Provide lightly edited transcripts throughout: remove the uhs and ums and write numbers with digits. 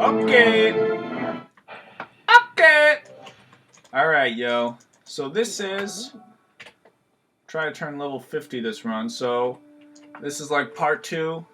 Okay. Okay. Alright, yo. So this is... Try to turn level 50 this run. So this is like part 2.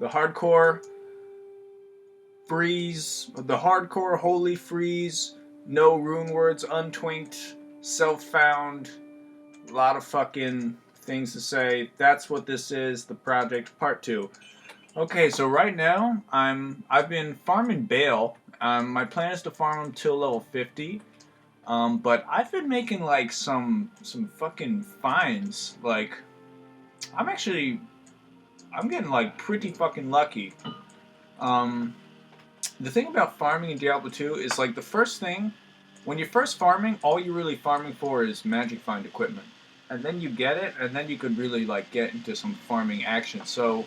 The hardcore freeze. The hardcore holy freeze. No RUNEWORDS. Untwinked. Self-found. A lot of fucking things to say. That's what this is. The project part 2. Okay, so right now I've been farming Bale. My plan is to farm him till level 50. But I've been making like some fucking finds. Like I'm getting like pretty fucking lucky. The thing about farming in Diablo 2 is like the first thing when you're first farming, all you're really farming for is magic find equipment. And then you get it, and then you could really like get into some farming action. So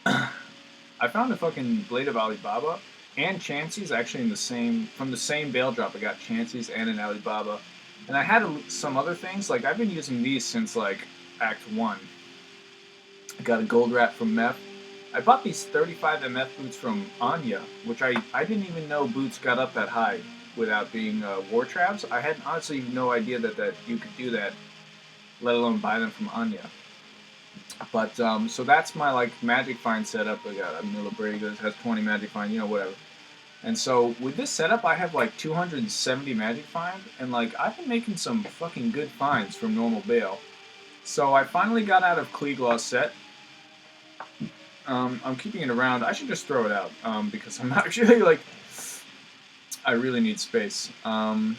I found a fucking Blade of Alibaba and Chansey's actually from the same Bale drop. I got Chansey's and an Alibaba. And I had some other things, like I've been using these since like Act 1. I got a gold wrap from Meth. I bought these 35 MF boots from Anya, which I didn't even know boots got up that high without being war traps. I had honestly no idea that you could do that, let alone buy them from Anya. But, so that's my, like, magic find setup. I got a Miller Brady that has 20 magic find, whatever. And so, with this setup, I have, like, 270 magic find, and, like, I've been making some fucking good finds from normal Bale. So, I finally got out of Kleeglaw's set. I'm keeping it around. I should just throw it out, because I'm actually, like, I really need space. But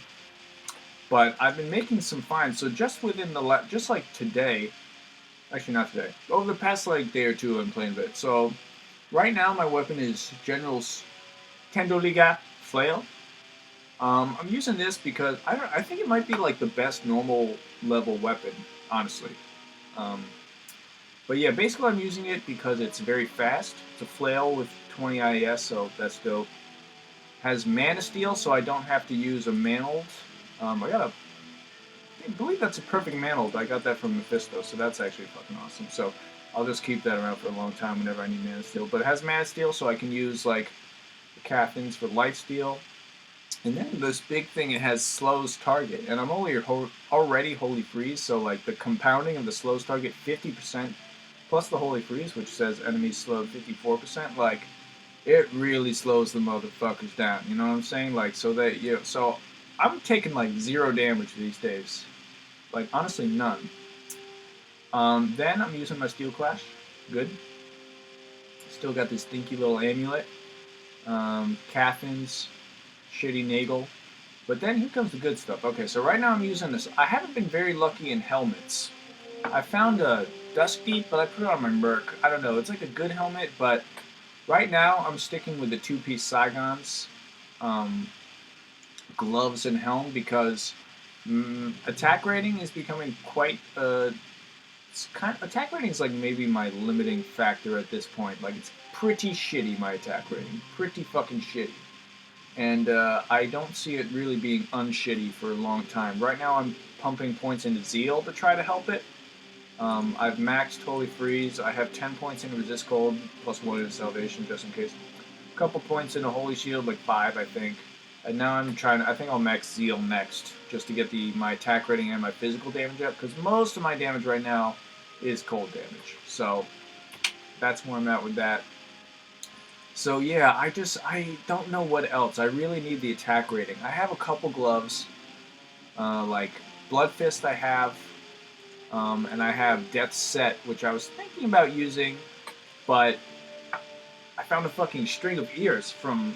I've been making some finds, so just within just, like, today... Actually, not today. Over the past like day or two, I'm playing a bit. So, right now my weapon is General's Tendoliga Flail. I'm using this because I think it might be like the best normal level weapon, honestly. But yeah, basically I'm using it because it's very fast. It's a flail with 20 IAS, so that's dope. Has Mana Steel, so I don't have to use a Mantled. I believe that's a perfect mantle. I got that from Mephisto, so that's actually fucking awesome. So I'll just keep that around for a long time whenever I need Mana Steel. But it has Mana Steel, so I can use like the Cathins for Life Steal. And then this big thing, it has slows target, and I'm already Holy Freeze, so like the compounding of the slows target 50% plus the Holy Freeze, which says enemies slowed 54%. Like it really slows the motherfuckers down. You know what I'm saying? Like so I'm taking like 0 damage these days. Like, honestly, none. Then I'm using my Steel Clash. Good. Still got this stinky little amulet. Cathins. Shitty Nagel. But then here comes the good stuff. Okay, so right now I'm using this. I haven't been very lucky in helmets. I found a Dusk Deep, but I put it on my Merc. I don't know. It's like a good helmet, but right now I'm sticking with the 2-piece Saigons. Gloves and helm because attack rating is becoming quite attack rating is like maybe my limiting factor at this point. Like it's pretty shitty, my attack rating, pretty fucking shitty, and I don't see it really being unshitty for a long time. Right now I'm pumping points into Zeal to try to help it. I've maxed Holy Freeze. I have 10 points into Resist Cold plus 1 into Salvation just in case. A couple points into Holy Shield, like 5 I think. And now I think I'll max Zeal next, just to get my attack rating and my physical damage up, because most of my damage right now is cold damage. So, that's where I'm at with that. So yeah, I don't know what else. I really need the attack rating. I have a couple gloves, like Blood Fist I have, and I have Death Set, which I was thinking about using, but I found a fucking string of ears from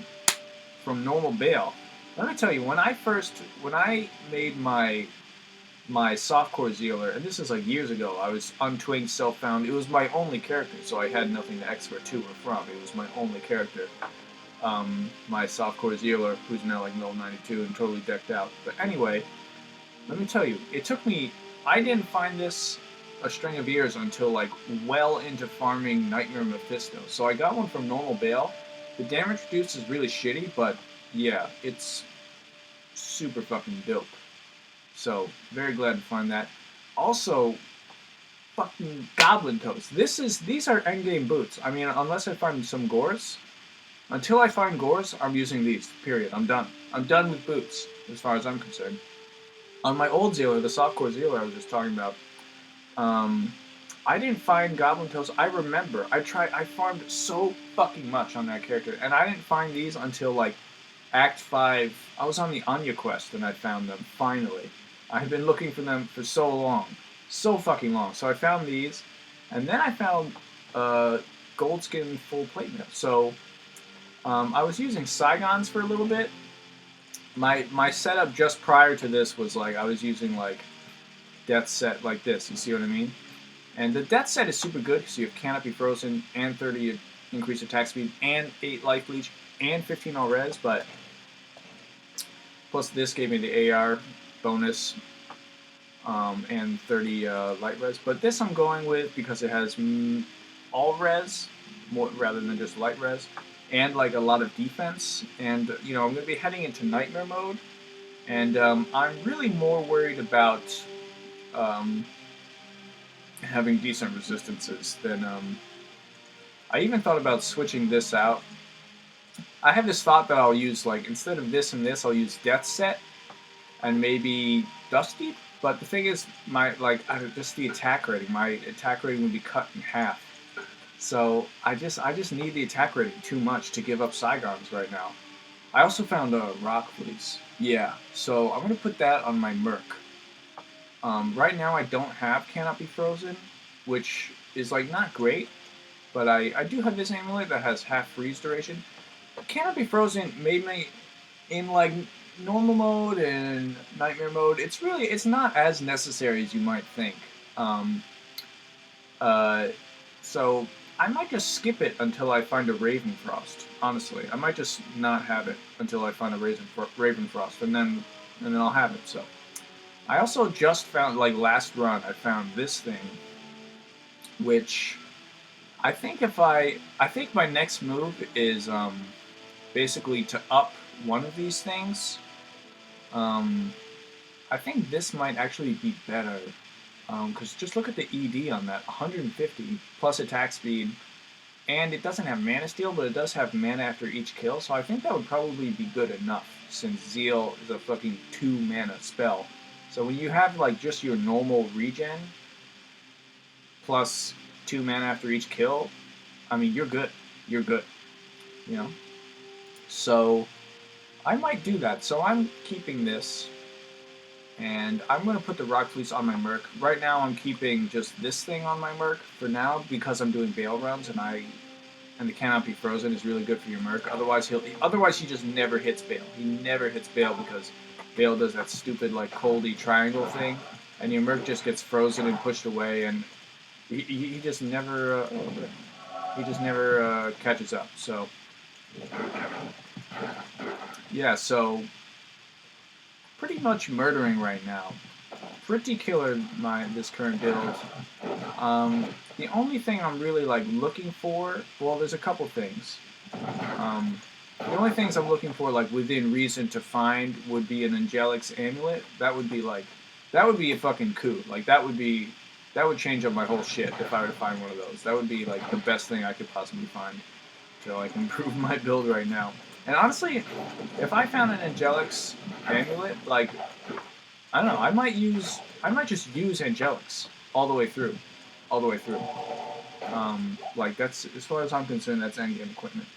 normal Bale. Let me tell you, when I made my softcore Zealer, and this is like years ago, I was Untwinked, self-found. It was my only character, so I had nothing to expert to or from. It was my only character. My softcore Zealer, who's now like level 92 and totally decked out. But anyway, let me tell you, I didn't find this a string of ears until like well into farming Nightmare Mephisto. So I got one from normal Bale. The damage reduced is really shitty, but yeah, it's super fucking dope. So, very glad to find that. Also, fucking Goblin Toes. These are endgame boots. I mean, unless I find some Gores, Until I find Gores, I'm using these. Period. I'm done. I'm done with boots, as far as I'm concerned. On my old Zealer, the softcore Zealer I was just talking about, I didn't find Goblin Pills. I remember. I farmed so fucking much on that character, and I didn't find these until, like, Act 5. I was on the Anya quest, and I found them, finally. I had been looking for them for so long. So fucking long. So I found these, and then I found Goldskin full plate mail. So I was using Saigons for a little bit. My setup just prior to this was like I was using like Death Set like this. You see what I mean? And the Death Set is super good because you have Canopy Frozen and 30 increased attack speed and 8 life leech and 15 all res. But plus this gave me the AR bonus and 30 light res. But this I'm going with because it has all res more rather than just light res. And like a lot of defense, and you know I'm going to be heading into nightmare mode, and I'm really more worried about having decent resistances than I even thought about switching this out. I have this thought that I'll use like instead of this and this, I'll use Death Set and maybe Dusty. But the thing is, just the attack rating. My attack rating would be cut in half. So I just need the attack rating too much to give up Saigons right now. I also found a Rock Fleece. Yeah, so I'm going to put that on my Merc. Right now I don't have Canopy Frozen, which is like not great, but I do have this amulet that has half freeze duration. Canopy Frozen made me, in like normal mode and nightmare mode, it's not as necessary as you might think. So I might just skip it until I find a Ravenfrost. Honestly, I might just not have it until I find a Ravenfrost, and then I'll have it. So I also just found, like last run, I found this thing, which I think I think my next move is basically to up one of these things. I think this might actually be better. Because just look at the ED on that, 150 plus attack speed, and it doesn't have mana steal, but it does have mana after each kill, so I think that would probably be good enough, since Zeal is a fucking 2 mana spell. So when you have like just your normal regen, plus 2 mana after each kill, I mean, you're good. You're good. You know? So I might do that. So I'm keeping this. And I'm going to put the Rock Fleece on my Merc. Right now I'm keeping just this thing on my Merc for now because I'm doing Bale runs and the Canopy Frozen is really good for your Merc. Otherwise he just never hits Bale. He never hits Bale because Bale does that stupid like coldy triangle thing and your Merc just gets frozen and pushed away and he just never catches up. So yeah, so pretty much murdering right now. Pretty killer this current build. The only thing I'm really like looking for, well, there's a couple things. The only things I'm looking for like within reason to find would be an Angelic's amulet. That would be a fucking coup. Like that would change up my whole shit if I were to find one of those. That would be like the best thing I could possibly find to like improve my build right now. And honestly, if I found an Angelic's amulet, like, I don't know, I might just use Angelic's all the way through. Like, that's, as far as I'm concerned, that's endgame equipment.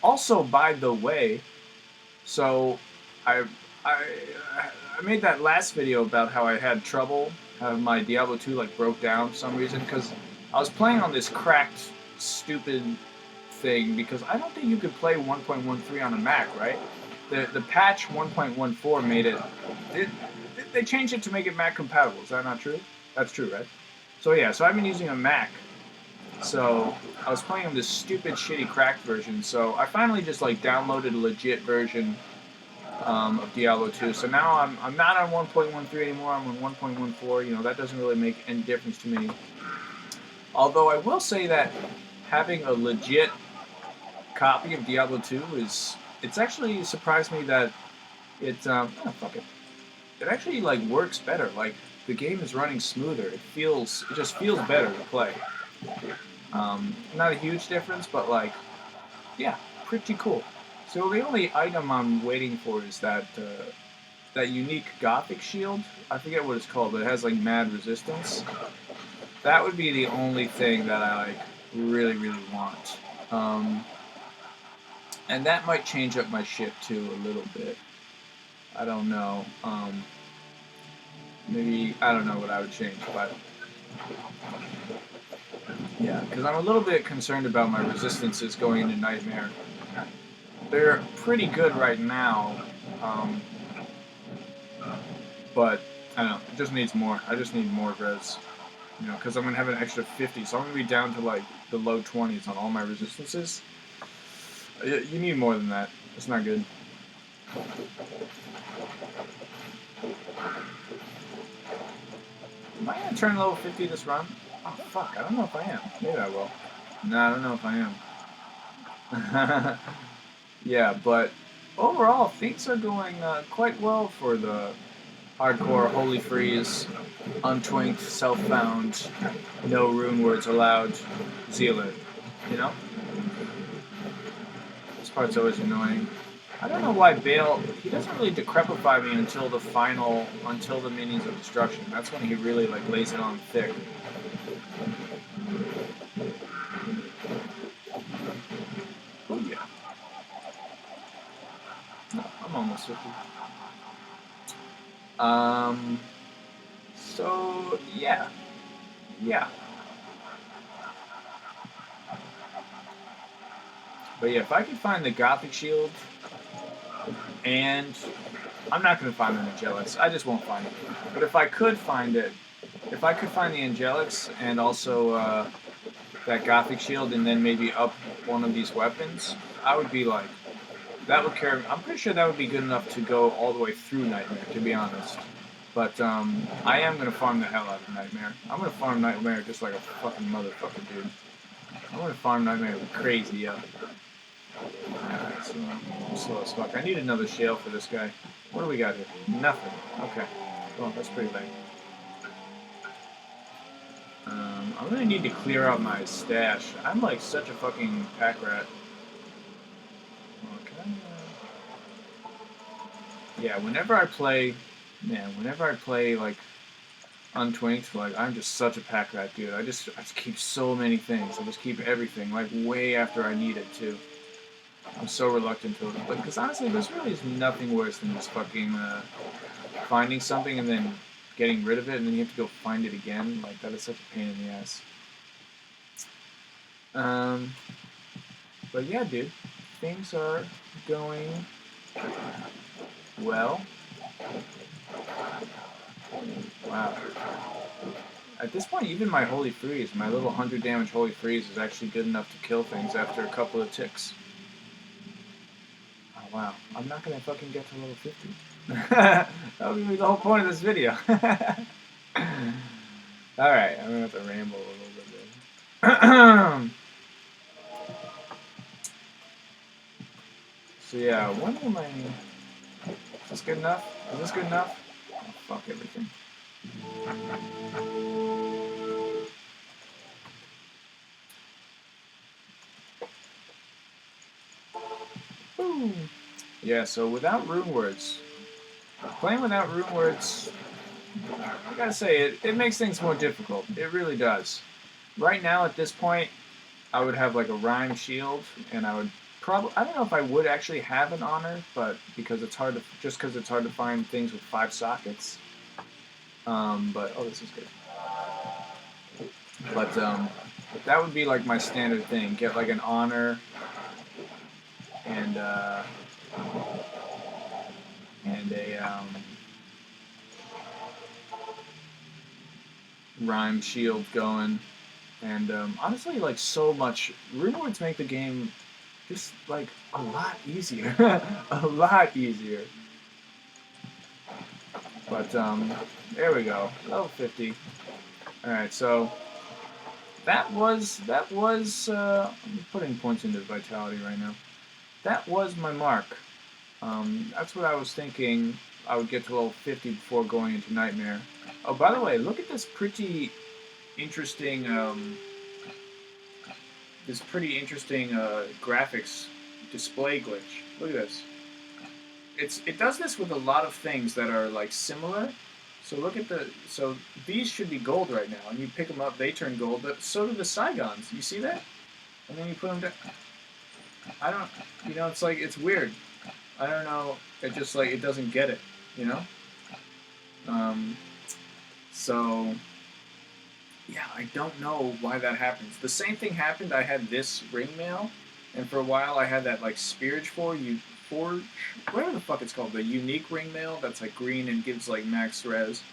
Also, by the way, so, I made that last video about how I had trouble, how my Diablo 2, like, broke down for some reason, because I was playing on this cracked, stupid thing, because I don't think you could play 1.13 on a Mac, right? The patch 1.14 made it, they changed it to make it Mac compatible. Is that not true? That's true, right? So yeah, so I've been using a Mac. So I was playing on this stupid, shitty, cracked version. So I finally just like downloaded a legit version of Diablo 2. So now I'm not on 1.13 anymore. I'm on 1.14. You know, that doesn't really make any difference to me. Although I will say that having a legit copy of Diablo 2 it's actually surprised me that it actually like works better. Like the game is running smoother. It just feels better to play. Not a huge difference, but like yeah, pretty cool. So the only item I'm waiting for is that that unique Gothic shield. I forget what it's called, but it has like mad resistance. That would be the only thing that I like really, really want. And that might change up my ship too a little bit. I don't know. Maybe I don't know what I would change, but yeah, because I'm a little bit concerned about my resistances going into Nightmare. They're pretty good right now, um, but I don't know. It just needs more. I just need more res. You know, because I'm gonna have an extra 50, so I'm gonna be down to like the low 20s on all my resistances. You need more than that. It's not good. Am I gonna turn level 50 this run? Oh fuck, I don't know if I am. Maybe I will. No, I don't know if I am. Yeah, but overall things are going quite well for the hardcore Holy Freeze, Untwinked, self-found, no rune words allowed Zealer. You know? This part's always annoying. I don't know why Bale, he doesn't really decrepify me until the minions of destruction. That's when he really like lays it on thick. Oh yeah. No, I'm almost 50. So yeah. Yeah. But yeah, if I could find the Gothic shield, and I'm not going to find the Angelics. I just won't find it. But if I could find it, if I could find the Angelics and also that Gothic shield, and then maybe up one of these weapons, I would be like, that would carry. I'm pretty sure that would be good enough to go all the way through Nightmare, to be honest. But I am going to farm the hell out of Nightmare. I'm going to farm Nightmare just like a fucking motherfucker, dude. I'm going to farm Nightmare crazy, yeah. Alright, so I'm slow as fuck. I need another shale for this guy. What do we got here? Nothing. Okay. Well, that's pretty lame. I'm gonna need to clear out my stash. I'm like such a fucking pack rat. Okay. Yeah, whenever I play like Untwinked, like I'm just such a pack rat, dude. I just keep so many things. I just keep everything like way after I need it too. I'm so reluctant to, but because honestly, there's really is nothing worse than just fucking finding something and then getting rid of it, and then you have to go find it again. Like that is such a pain in the ass. But yeah, dude, things are going well. Wow. At this point, even my Holy Freeze, my little 100 damage Holy Freeze, is actually good enough to kill things after a couple of ticks. Oh, wow. I'm not going to fucking get to level 50. That would be the whole point of this video. Alright, I'm going to have to ramble a little bit there. So yeah, when am I... Is this good enough? Is this good enough? Oh, fuck everything. Boom. Yeah, so without RUNEWORDS, playing without RUNEWORDS, I gotta say, it makes things more difficult. It really does. Right now, at this point, I would have like a rhyme shield, and I would probably, I don't know if I would actually have an honor, but because it's hard to, just because it's hard to find things with 5 sockets. But, oh, this is good. But, that would be like my standard thing. Get like an honor, and a, rhyme shield going. And honestly, like so much, RUNEWORDS make the game just like a lot easier, a lot easier. But there we go, level 50. All right, so that was I'm putting points into vitality right now. That was my mark. That's what I was thinking. I would get to level 50 before going into Nightmare. Oh, by the way, look at this pretty interesting this pretty interesting graphics display glitch. Look at this. It does this with a lot of things that are like similar. So look at so these should be gold right now, and you pick them up, they turn gold, but so do the Saigons. You see that? And then you put them down. I don't, it's like, it's weird. I don't know, it just like, it doesn't get it, you know? So, yeah, I don't know why that happens. The same thing happened, I had this ring mail, and for a while I had that like Forge, whatever the fuck it's called, the unique ring mail that's like green and gives like max res.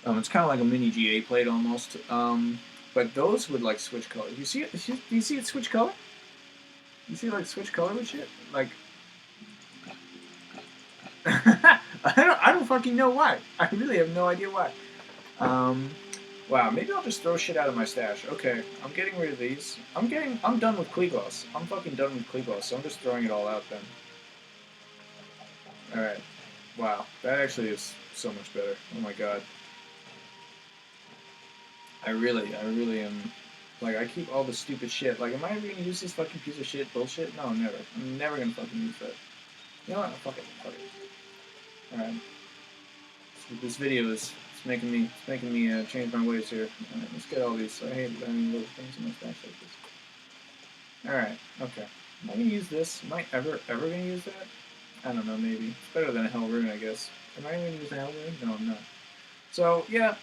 It's kind of like a mini GA plate almost. But those would like switch color. You see it? Do you see it switch color? You see like switch color with shit? Like I don't fucking know why. I really have no idea why. Wow, maybe I'll just throw shit out of my stash. Okay, I'm getting rid of these. I'm done with Klee Gloss. I'm fucking done with Klee Gloss, so I'm just throwing it all out then. Alright. Wow, that actually is so much better. Oh my god. I really am. Like, I keep all the stupid shit. Like, am I ever gonna use this fucking piece of shit bullshit? No, never. I'm never gonna fucking use that. You know what? Fuck it. Alright. So this video is making me change my ways here. Alright, let's get all these. I hate having little things in my stash like this. Alright, okay. Am I gonna use this? Am I ever gonna use that? I don't know, maybe. It's better than a Hell Rune, I guess. Am I gonna use a Hell Rune? No, I'm not. So, yeah.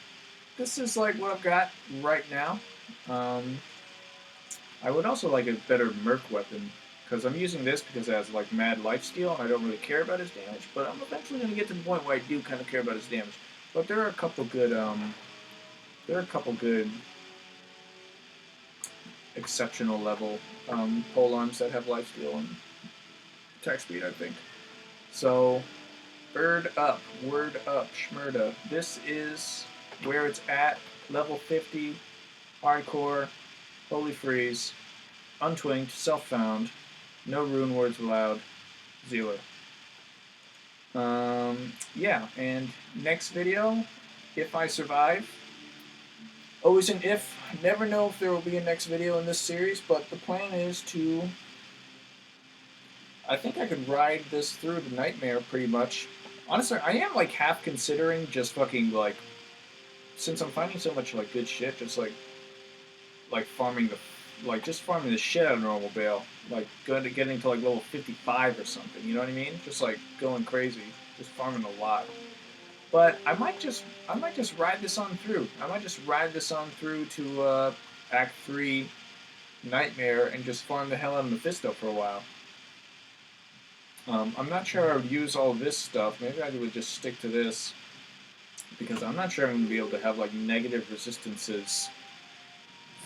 This is like what I've got right now. I would also like a better Merc weapon, because I'm using this because it has like mad lifesteal and I don't really care about his damage, but I'm eventually going to get to the point where I do kind of care about his damage. But there are a couple good, exceptional level pole arms that have lifesteal and attack speed, I think. So, word up, Schmurda. This is where it's at, level 50, hardcore, holy freeze, untwinked, self-found, no rune words allowed, Zealer. Yeah, and next video, if I survive, always an if, never know if there will be a next video in this series, but the plan is to, I think I could ride this through the Nightmare pretty much. Honestly, I am like half considering just fucking like, since I'm finding so much like good shit, just like farming just farming the shit out of normal Bale, like getting to like level 55 or something. You know what I mean? Just like going crazy, just farming a lot. But I might just ride this on through. I might just ride this on through to Act 3 Nightmare and just farm the hell out of Mephisto for a while. I'm not sure I would use all this stuff. Maybe I would just stick to this, because I'm not sure I'm going to be able to have like negative resistances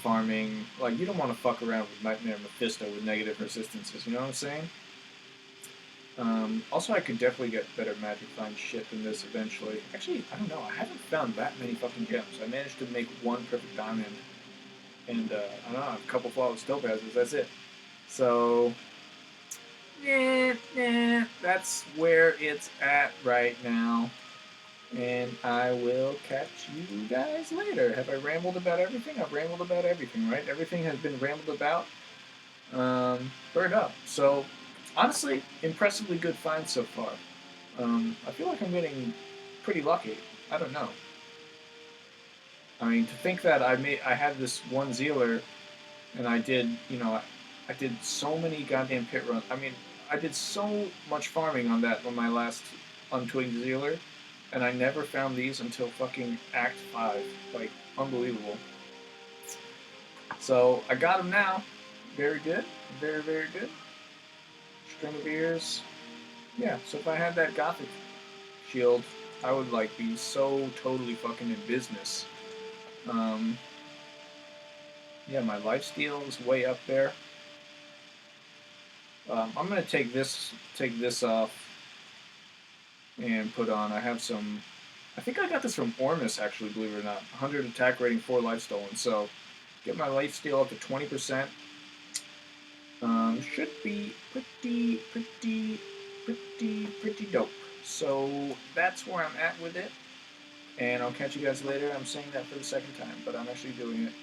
farming. Like, you don't want to fuck around with Nightmare Mephisto with negative resistances, you know what I'm saying? Also, I could definitely get better Magic Find shit than this eventually. Actually, I don't know, I haven't found that many fucking gems. I managed to make one perfect diamond, and I don't know, a couple flawless topazes, that's it. So, that's where it's at right now. And I will catch you guys later. Have I rambled about everything? I've rambled about everything, right? Everything has been rambled about. Bird up. So, honestly, impressively good find so far. I feel like I'm getting pretty lucky. I don't know. I mean, to think that I had this one Zealer, and I did, I did so many goddamn pit runs. I mean, I did so much farming on my last Untwinked Zealer, and I never found these until fucking Act 5. Like, unbelievable. So, I got them now. Very good. Very, very good. String of ears. Yeah, so if I had that Gothic shield, I would, like, be so totally fucking in business. Yeah, my lifesteal is way up there. I'm gonna take this off and put on. I have some. I think I got this from Ormus, actually, believe it or not. 100 attack rating, 4 life stolen. So get my lifesteal up to 20%. Should be pretty dope. So that's where I'm at with it. And I'll catch you guys later. I'm saying that for the second time, but I'm actually doing it.